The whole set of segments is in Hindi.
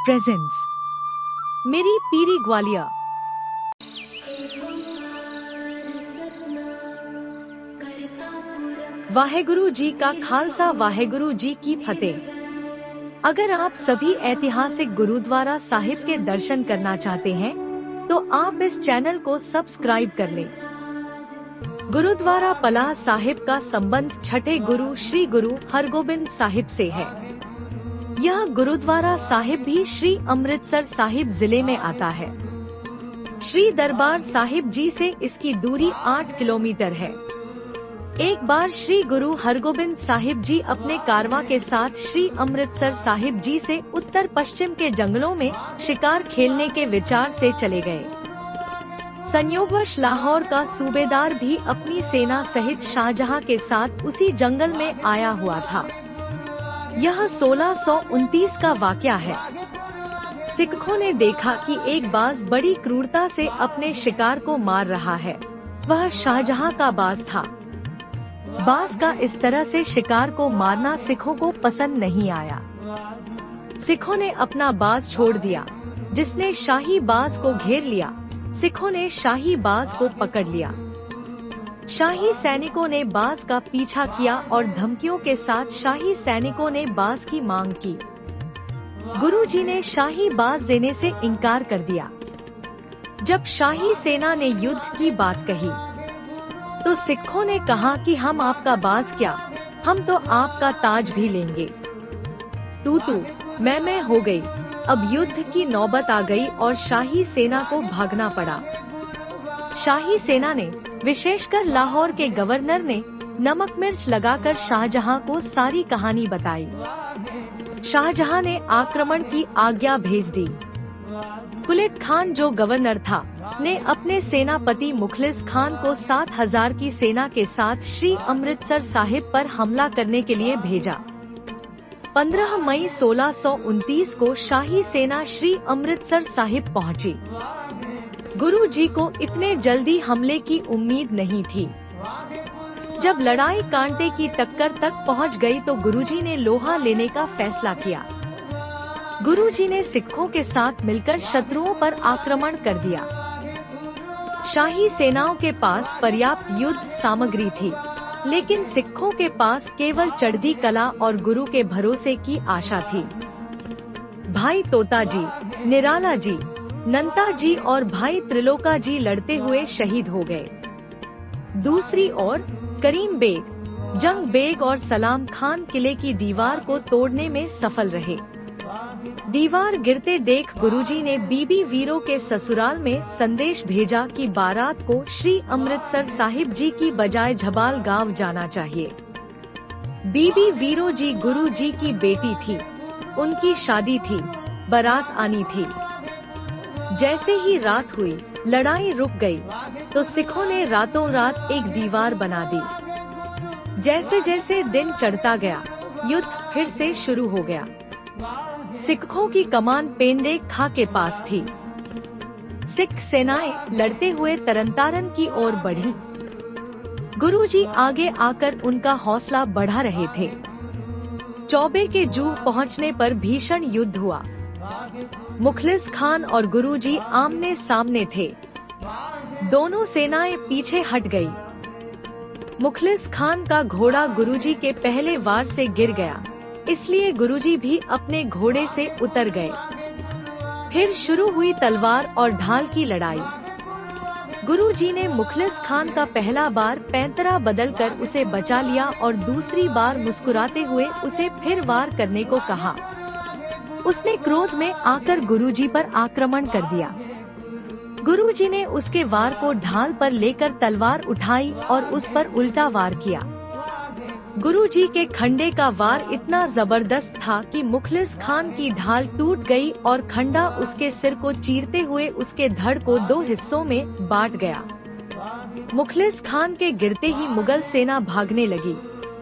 प्रेजेंस मेरी पीरी ग्वालियर। वाहेगुरु जी का खालसा, वाहेगुरु जी की फतेह। अगर आप सभी ऐतिहासिक गुरुद्वारा साहिब के दर्शन करना चाहते हैं तो आप इस चैनल को सब्सक्राइब कर लें। गुरुद्वारा पलाह साहिब का संबंध छठे गुरु श्री गुरु हरगोबिंद साहिब से है। यह गुरुद्वारा साहिब भी श्री अमृतसर साहिब जिले में आता है। श्री दरबार साहिब जी से इसकी दूरी 8 किलोमीटर है। एक बार श्री गुरु हरगोबिंद साहिब जी अपने कारवां के साथ श्री अमृतसर साहिब जी से उत्तर पश्चिम के जंगलों में शिकार खेलने के विचार से चले गए। संयोगवश लाहौर का सूबेदार भी अपनी सेना सहित शाहजहां के साथ उसी जंगल में आया हुआ था। यह 1629 का वाकया है। सिखों ने देखा कि एक बाज बड़ी क्रूरता से अपने शिकार को मार रहा है। वह शाहजहां का बाज था। बाज का इस तरह से शिकार को मारना सिखों को पसंद नहीं आया। सिखों ने अपना बाज छोड़ दिया, जिसने शाही बाज को घेर लिया। सिखों ने शाही बाज को पकड़ लिया। शाही सैनिकों ने बाज का पीछा किया और धमकियों के साथ शाही सैनिकों ने बाज की मांग की। गुरुजी ने शाही बाज देने से इनकार कर दिया। जब शाही सेना ने युद्ध की बात कही तो सिखों ने कहा कि हम आपका बाज क्या, हम तो आपका ताज भी लेंगे। तू मैं हो गई। अब युद्ध की नौबत आ गई और शाही सेना को भागना पड़ा। शाही सेना ने, विशेषकर लाहौर के गवर्नर ने, नमक मिर्च लगाकर शाहजहां को सारी कहानी बताई। शाहजहां ने आक्रमण की आज्ञा भेज दी। कुलिट खान, जो गवर्नर था, ने अपने सेनापति मुखलिस खान को 7000 की सेना के साथ श्री अमृतसर साहिब पर हमला करने के लिए भेजा। 15 मई 1629 को शाही सेना श्री अमृतसर साहिब पहुंची। गुरु जी को इतने जल्दी हमले की उम्मीद नहीं थी। जब लड़ाई कांटे की टक्कर तक पहुंच गई तो गुरुजी ने लोहा लेने का फैसला किया। गुरुजी ने सिखों के साथ मिलकर शत्रुओं पर आक्रमण कर दिया। शाही सेनाओं के पास पर्याप्त युद्ध सामग्री थी, लेकिन सिखों के पास केवल चढ़ती कला और गुरु के भरोसे की आशा थी। भाई तोता जी, निराला जी, नंता जी और भाई त्रिलोका जी लड़ते हुए शहीद हो गए। दूसरी ओर करीम बेग, जंग बेग और सलाम खान किले की दीवार को तोड़ने में सफल रहे। दीवार गिरते देख गुरुजी ने बीबी वीरो के ससुराल में संदेश भेजा कि बारात को श्री अमृतसर साहिब जी की बजाय झबाल गांव जाना चाहिए। बीबी वीरो जी गुरु जी की बेटी थी। उनकी शादी थी, बारात आनी थी। जैसे ही रात हुई, लड़ाई रुक गई, तो सिखों ने रातों रात एक दीवार बना दी। जैसे जैसे दिन चढ़ता गया, युद्ध फिर से शुरू हो गया। सिखों की कमान पेंदे खा के पास थी। सिख सेनाएं लड़ते हुए तरनतारन की ओर बढ़ी। गुरुजी आगे आकर उनका हौसला बढ़ा रहे थे। चौबे के जूह पहुंचने पर भीषण युद्ध हुआ। मुखलिस खान और गुरुजी आमने सामने थे। दोनों सेनाएं पीछे हट गई। मुखलिस खान का घोड़ा गुरुजी के पहले वार से गिर गया, इसलिए गुरुजी भी अपने घोड़े से उतर गए। फिर शुरू हुई तलवार और ढाल की लड़ाई। गुरुजी ने मुखलिस खान का पहला बार पैंतरा बदलकर उसे बचा लिया और दूसरी बार मुस्कुराते हुए उसे फिर वार करने को कहा। उसने क्रोध में आकर गुरुजी पर आक्रमण कर दिया। गुरुजी ने उसके वार को ढाल पर लेकर तलवार उठाई और उस पर उल्टा वार किया। गुरुजी के खंडे का वार इतना जबरदस्त था कि मुखलिस खान की ढाल टूट गई और खंडा उसके सिर को चीरते हुए उसके धड़ को 2 हिस्सों में बांट गया। मुखलिस खान के गिरते ही मुगल सेना भागने लगी।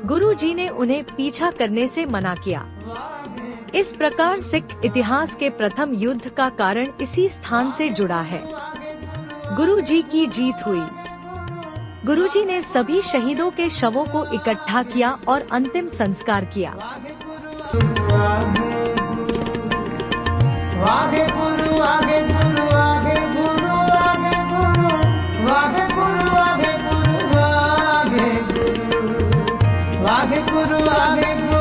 गुरुजी ने उन्हें पीछा करने से मना किया। इस प्रकार सिख इतिहास के प्रथम युद्ध का कारण इसी स्थान से जुड़ा है। गुरुजी की जीत हुई। गुरुजी ने सभी शहीदों के शवों को इकट्ठा किया और अंतिम संस्कार किया। वाहे गुरु आगे गुरु आगे गुरु आगे गुरु वाहे गुरु आगे गुरु आगे गुरु वाहे गुरु आगे गुरु